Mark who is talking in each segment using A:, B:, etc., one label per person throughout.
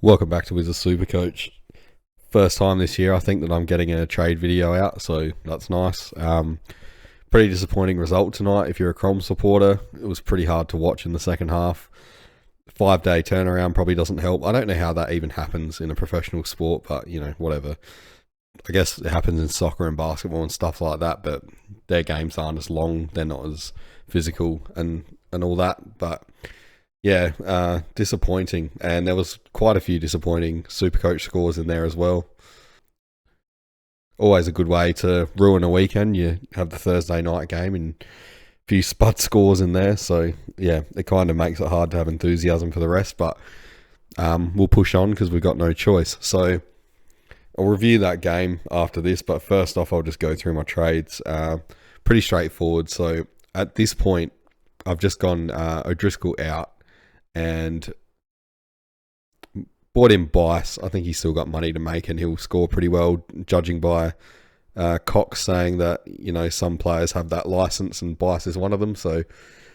A: Welcome back to Wizard Supercoach. First time this year, I think, that I'm getting a trade video out, so that's nice. Pretty disappointing result tonight if you're a Crom supporter. It was pretty hard to watch in the second half. 5-day turnaround probably doesn't help. I don't know how that even happens in a professional sport, but, whatever. I guess it happens in soccer and basketball and stuff like that, but their games aren't as long. They're not as physical and all that, but... yeah, disappointing. And there was quite a few disappointing Supercoach scores in there as well. Always a good way to ruin a weekend. You have the Thursday night game and a few spud scores in there. So, yeah, it kind of makes it hard to have enthusiasm for the rest. But we'll push on because we've got no choice. So, I'll review that game after this. But first off, I'll just go through my trades. Pretty straightforward. So, at this point, I've just gone O'Driscoll out and bought in Bice. I think he's still got money to make and he'll score pretty well, judging by Cox saying that, some players have that license and Bice is one of them. So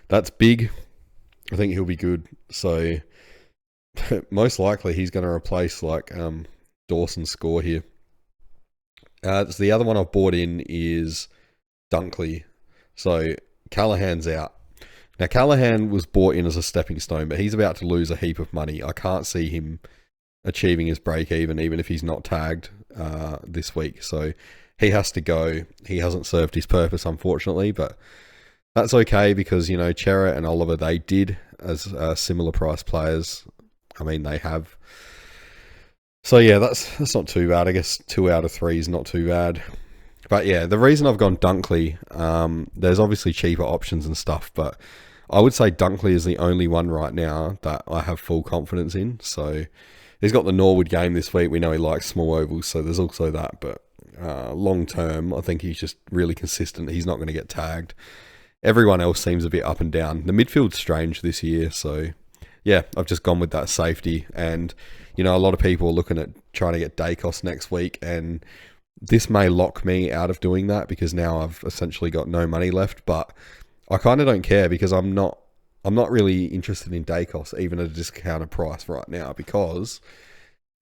A: that's big. I think he'll be good. So most likely he's going to replace Dawson's score here. So the other one I've bought in is Dunkley. So Callahan's out. Now, Callahan was bought in as a stepping stone, but he's about to lose a heap of money. I can't see him achieving his break even if he's not tagged this week. So he has to go. He hasn't served his purpose, unfortunately, but that's okay because, Chera and Oliver, they did as similar price players. I mean, they have. So, yeah, that's not too bad. I guess 2 out of 3 is not too bad. But yeah, the reason I've gone Dunkley, there's obviously cheaper options and stuff, but I would say Dunkley is the only one right now that I have full confidence in. So he's got the Norwood game this week. We know he likes small ovals, so there's also that. But long term, I think he's just really consistent. He's not going to get tagged. Everyone else seems a bit up and down. The midfield's strange this year, so yeah, I've just gone with that safety. And, a lot of people are looking at trying to get Dacos next week, and this may lock me out of doing that because now I've essentially got no money left, but I kind of don't care because I'm not really interested in Dacos even at a discounted price right now because,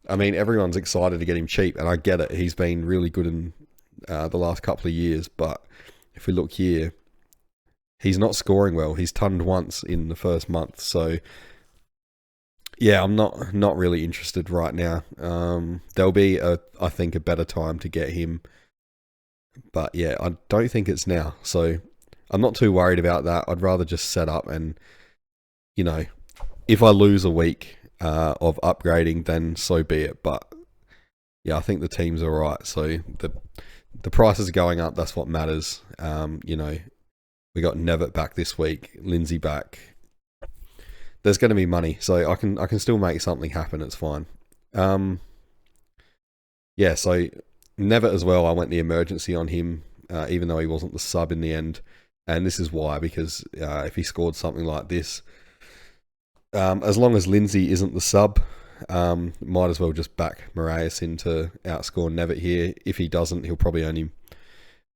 A: everyone's excited to get him cheap and I get it. He's been really good in the last couple of years, but if we look here, he's not scoring well. He's tunned once in the first month, so yeah, I'm not really interested right now. There'll be, I think, a better time to get him. But yeah, I don't think it's now. So I'm not too worried about that. I'd rather just set up and, if I lose a week of upgrading, then so be it. But yeah, I think the team's all right. So the prices are going up. That's what matters. We got Nevitt back this week, Lindsay back. There's going to be money, so I can still make something happen. It's fine. Yeah, so Nevitt as well. I went the emergency on him, even though he wasn't the sub in the end, and this is why because if he scored something like this, as long as Lindsay isn't the sub, might as well just back Moraes in to outscore Nevitt here. If he doesn't, he'll probably only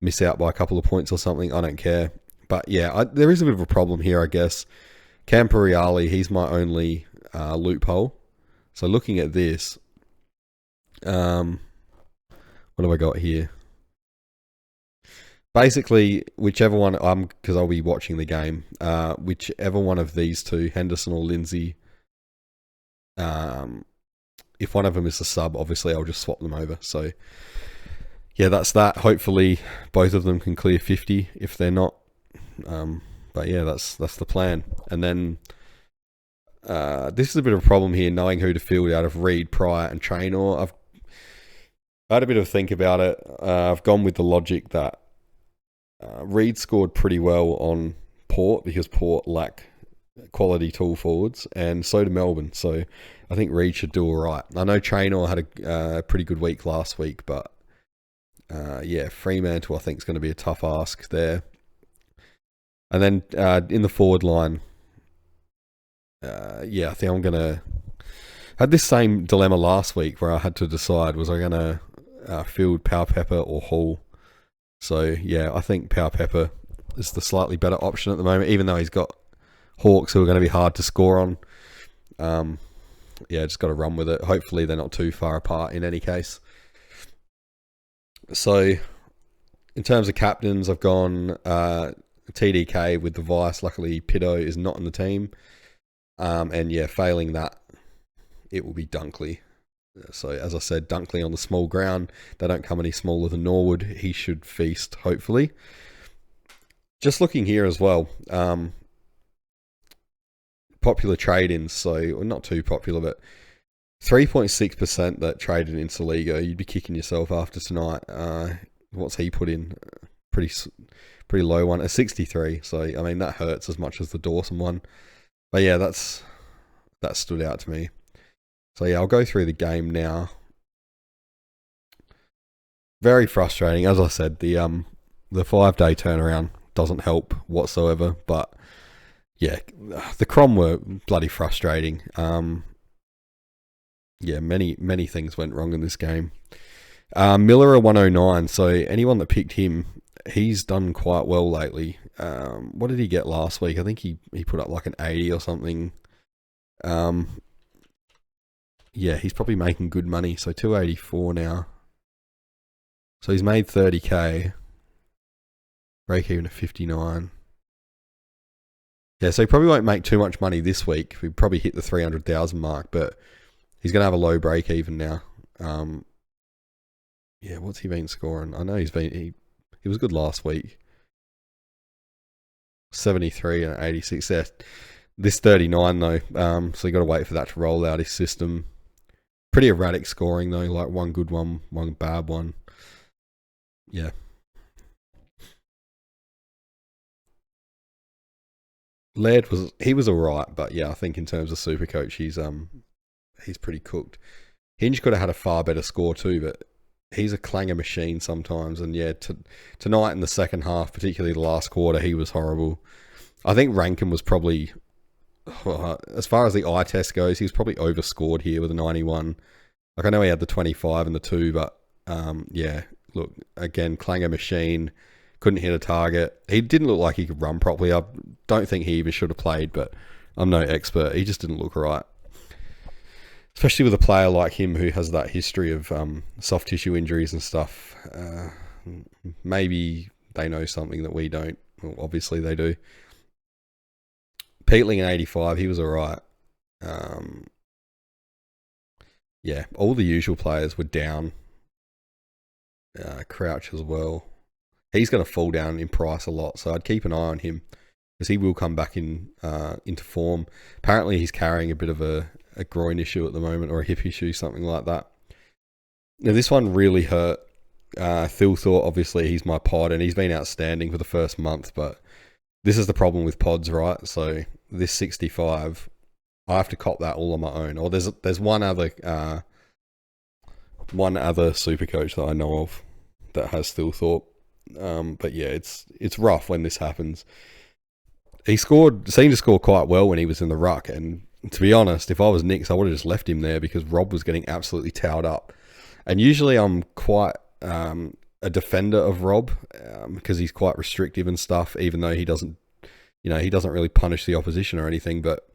A: miss out by a couple of points or something. I don't care, but yeah, there is a bit of a problem here, I guess. Camporiali, he's my only loophole. So looking at this, what have I got here? Basically, whichever one, because I'll be watching the game, whichever one of these two, Henderson or Lindsay, if one of them is a sub, obviously I'll just swap them over. So yeah, that's that. Hopefully both of them can clear 50 if they're not. But yeah, that's the plan. And then this is a bit of a problem here, knowing who to field out of Reed, Pryor, and Traynor. I've had a bit of a think about it. I've gone with the logic that Reed scored pretty well on Port because Port lack quality tall forwards, and so do Melbourne. So I think Reed should do all right. I know Traynor had a pretty good week last week, but yeah, Fremantle I think is going to be a tough ask there. And then in the forward line, yeah, I think I'm going to... I had this same dilemma last week where I had to decide, was I going to field Power Pepper or Hall? So, yeah, I think Power Pepper is the slightly better option at the moment, even though he's got Hawks who are going to be hard to score on. yeah, just got to run with it. Hopefully they're not too far apart in any case. So in terms of captains, I've gone TDK with the Vice. Luckily, Pitto is not in the team. And yeah, failing that, it will be Dunkley. So as I said, Dunkley on the small ground. They don't come any smaller than Norwood. He should feast, hopefully. Just looking here as well. Popular trade-ins, so not too popular, but 3.6% that traded into Liga. You'd be kicking yourself after tonight. What's he put in? Pretty low one, a 63. So I mean that hurts as much as the Dawson one. But yeah, that stood out to me. So yeah, I'll go through the game now. Very frustrating, as I said. The 5-day turnaround doesn't help whatsoever. But yeah, the Crom were bloody frustrating. Yeah, many things went wrong in this game. Miller a 109. So anyone that picked him, he's done quite well lately. What did he get last week? I think he put up like an 80 or something. Yeah, he's probably making good money. So 284 now. So he's made 30k. Break even at 59. Yeah, so he probably won't make too much money this week. We probably hit the 300,000 mark, but he's going to have a low break even now. Yeah, what's he been scoring? I know he was good last week. 73 and 86. Yeah. This 39 though, so you got to wait for that to roll out his system. Pretty erratic scoring though, like one good one bad one. Yeah. Laird was alright, but yeah, I think in terms of Supercoach, he's pretty cooked. Hinge could have had a far better score too, but he's a clanger machine sometimes. And yeah, tonight in the second half, particularly the last quarter, he was horrible. I think Rankin was probably, as far as the eye test goes, he was probably overscored here with a 91. Like I know he had the 25 and the 2, but yeah, look, again, clanger machine, couldn't hit a target. He didn't look like he could run properly. I don't think he even should have played, but I'm no expert. He just didn't look right. Especially with a player like him who has that history of soft tissue injuries and stuff. Maybe they know something that we don't. Well, obviously they do. Peatling in 85, he was alright. Yeah, all the usual players were down. Crouch as well. He's going to fall down in price a lot, so I'd keep an eye on him because he will come back into form. Apparently he's carrying a bit of a groin issue at the moment, or a hip issue, something like that. Now this one really hurt. Thilthorpe, obviously he's my pod and he's been outstanding for the first month, but this is the problem with pods, right? So this 65, I have to cop that all on my own. Or there's one other Supercoach that I know of that has Thilthorpe. But yeah, it's rough when this happens. He seemed to score quite well when he was in the ruck, and to be honest, if I was Nix, I would have just left him there because Rob was getting absolutely towed up. And usually I'm quite a defender of Rob because he's quite restrictive and stuff, even though he doesn't really punish the opposition or anything. But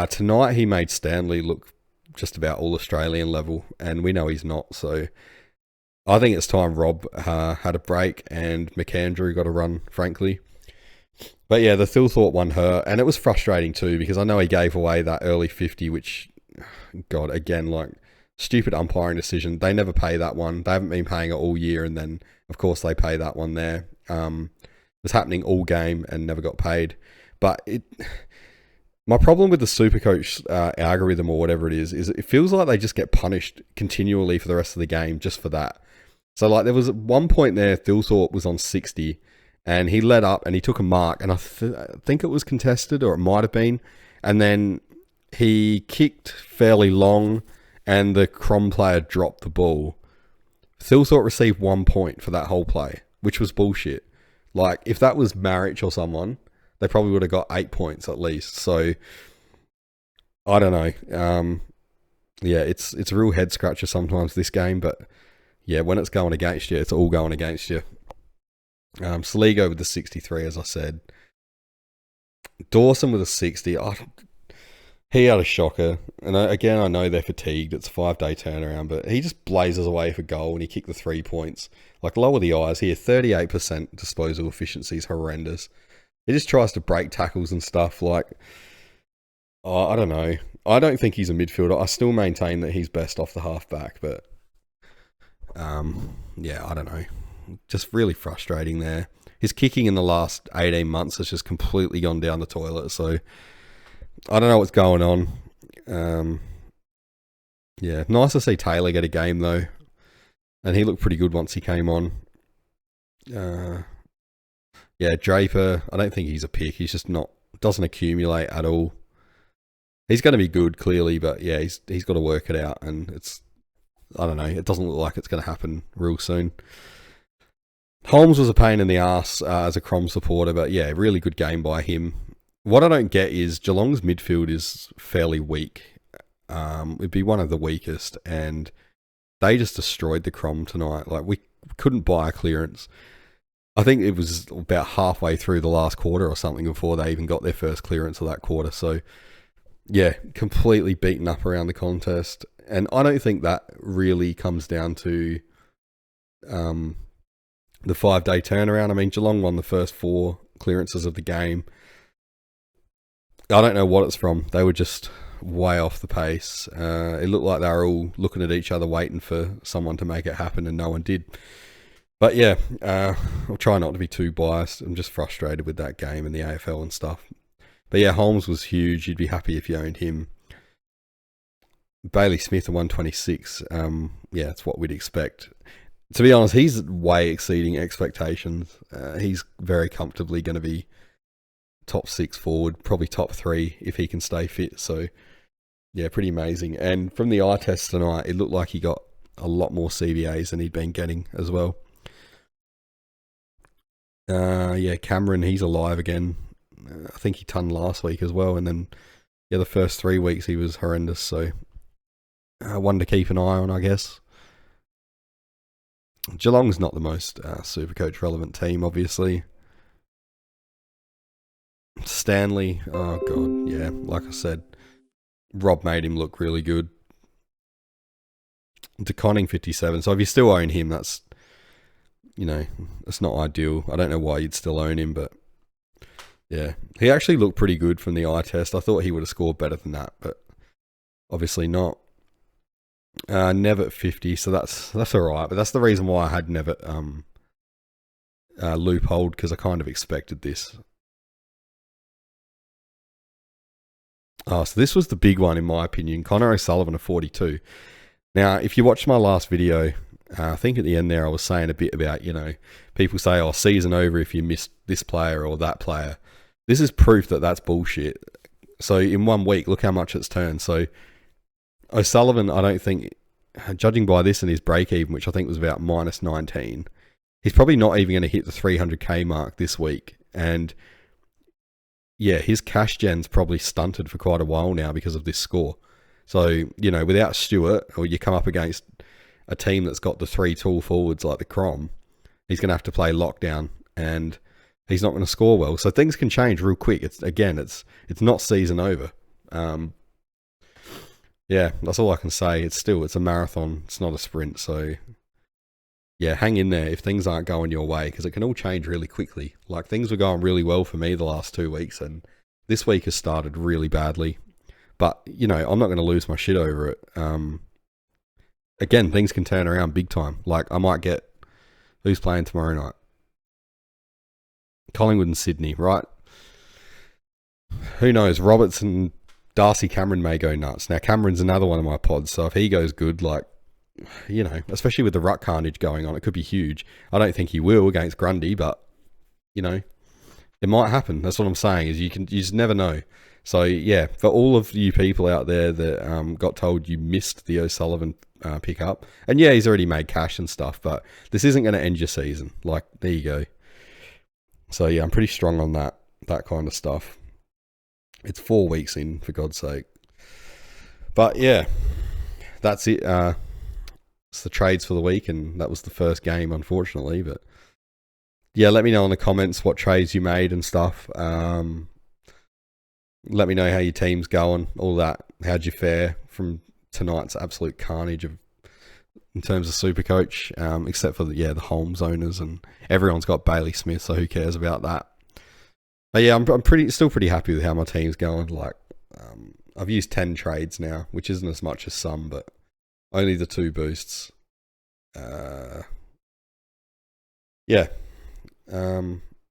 A: tonight he made Stanley look just about all Australian level, and we know he's not. So I think it's time Rob had a break and McAndrew got a run, frankly. But yeah, the Thilthorpe one hurt, and it was frustrating too because I know he gave away that early 50, which, God, again, like, stupid umpiring decision. They never pay that one. They haven't been paying it all year, and then, of course, they pay that one there. It was happening all game and never got paid. But my problem with the Supercoach algorithm or whatever it is it feels like they just get punished continually for the rest of the game just for that. So, like, there was one point there, Thilthorpe was on 60, and he led up and he took a mark, and I think it was contested, or it might have been, and then he kicked fairly long, and the Crom player dropped the ball. Thilthorpe received 1 point for that whole play, which was bullshit. Like, if that was Marich or someone, they probably would have got 8 points at least. So, I don't know. Yeah, it's a real head scratcher sometimes, this game, but yeah, when it's going against you, it's all going against you. Saligo with the 63, as I said. Dawson with a 60. He had a shocker, and again, I know they're fatigued. It's a 5 day turnaround, but he just blazes away for goal, and he kicked the 3 points. Like, lower the eyes here. 38% disposal efficiency is horrendous. He just tries to break tackles and stuff. Like, oh, I don't know. I don't think he's a midfielder. I still maintain that he's best off the halfback, but yeah, I don't know. Just really frustrating there. His kicking in the last 18 months has just completely gone down the toilet. So I don't know what's going on. Yeah, nice to see Taylor get a game though, and he looked pretty good once he came on. Yeah, Draper, I don't think he's a pick. He's just not, doesn't accumulate at all. He's going to be good, clearly, but yeah, he's got to work it out, and I don't know, it doesn't look like it's going to happen real soon. Holmes was a pain in the ass as a Crom supporter, but yeah, really good game by him. What I don't get is Geelong's midfield is fairly weak. It'd be one of the weakest, and they just destroyed the Crom tonight. Like, we couldn't buy a clearance. I think it was about halfway through the last quarter or something before they even got their first clearance of that quarter. So, yeah, completely beaten up around the contest. And I don't think that really comes down to the 5 day turnaround. I mean, Geelong won the first 4 clearances of the game. I don't know what it's from. They were just way off the pace. It looked like they were all looking at each other waiting for someone to make it happen, and no one did. But yeah, I'll try not to be too biased. I'm just frustrated with that game and the AFL and stuff. But yeah, Holmes was huge. You'd be happy if you owned him. Bailey Smith at 126. Yeah, it's what we'd expect. To be honest, he's way exceeding expectations. He's very comfortably going to be top 6 forward, probably top 3 if he can stay fit. So yeah, pretty amazing. And from the eye test tonight, it looked like he got a lot more CBAs than he'd been getting as well. Yeah, Cameron, he's alive again. I think he tonned last week as well, and then yeah, the first 3 weeks he was horrendous. So one to keep an eye on, I guess. Geelong's not the most Supercoach relevant team, obviously. Stanley, oh god, yeah, like I said, Rob made him look really good. DeConning 57. So if you still own him, that's, that's not ideal. I don't know why you'd still own him, but yeah, he actually looked pretty good from the eye test. I thought he would have scored better than that, but obviously not. Nev at 50, so that's all right. But that's the reason why I had Nev at loopholed, because I kind of expected this. Oh, so this was the big one in my opinion. Connor O'Sullivan at 42. Now, if you watched my last video, I think at the end there I was saying a bit about, people say, oh, season over if you missed this player or that player. This is proof that that's bullshit. So in 1 week, look how much it's turned. So O'Sullivan, I don't think, judging by this and his break even, which I think was about minus 19, he's probably not even going to hit the 300k mark this week. And yeah, his cash gen's probably stunted for quite a while now because of this score. So, without Stewart, or you come up against a team that's got the 3 tall forwards like the Crom, he's going to have to play lockdown, and he's not going to score well. So things can change real quick. It's not season over. Yeah, that's all I can say. It's a marathon. It's not a sprint. So yeah, hang in there if things aren't going your way, because it can all change really quickly. Like, things were going really well for me the last 2 weeks, and this week has started really badly. But, I'm not going to lose my shit over it. Again, things can turn around big time. Like, I might get, who's playing tomorrow night? Collingwood and Sydney, right? Who knows? Roberts and Darcy Cameron may go nuts. Now, Cameron's another one of my pods, so if he goes good, like, especially with the ruck carnage going on, it could be huge. I don't think he will against Grundy, but, it might happen. That's what I'm saying, is you just never know. So, yeah, for all of you people out there that got told you missed the O'Sullivan pickup, and yeah, he's already made cash and stuff, but this isn't going to end your season. Like, there you go. So, yeah, I'm pretty strong on that kind of stuff. It's 4 weeks in, for God's sake. But, yeah, that's it. It's the trades for the week, and that was the first game, unfortunately. But yeah, let me know in the comments what trades you made and stuff. let me know how your team's going, all that. How'd you fare from tonight's absolute carnage in terms of Supercoach, except for the Holmes owners, and everyone's got Bailey Smith, so who cares about that? But yeah, I'm still pretty happy with how my team's going. Like, I've used 10 trades now, which isn't as much as some, but only the 2 boosts. Yeah.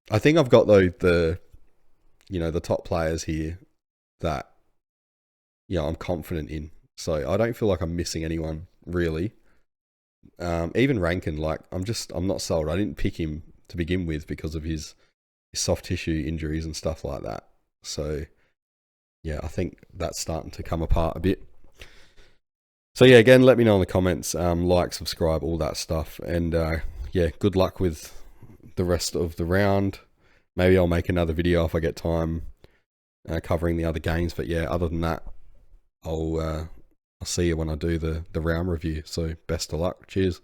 A: I think I've got the top players here that I'm confident in. So I don't feel like I'm missing anyone really. Even Rankin, like I'm not sold. I didn't pick him to begin with because of his soft tissue injuries and stuff like that. So yeah, I think that's starting to come apart a bit. So yeah, again, let me know in the comments. Like, subscribe, all that stuff, and yeah, good luck with the rest of the round. Maybe I'll make another video if I get time covering the other games. But yeah, other than that, I'll see you when I do the round review. So best of luck. Cheers.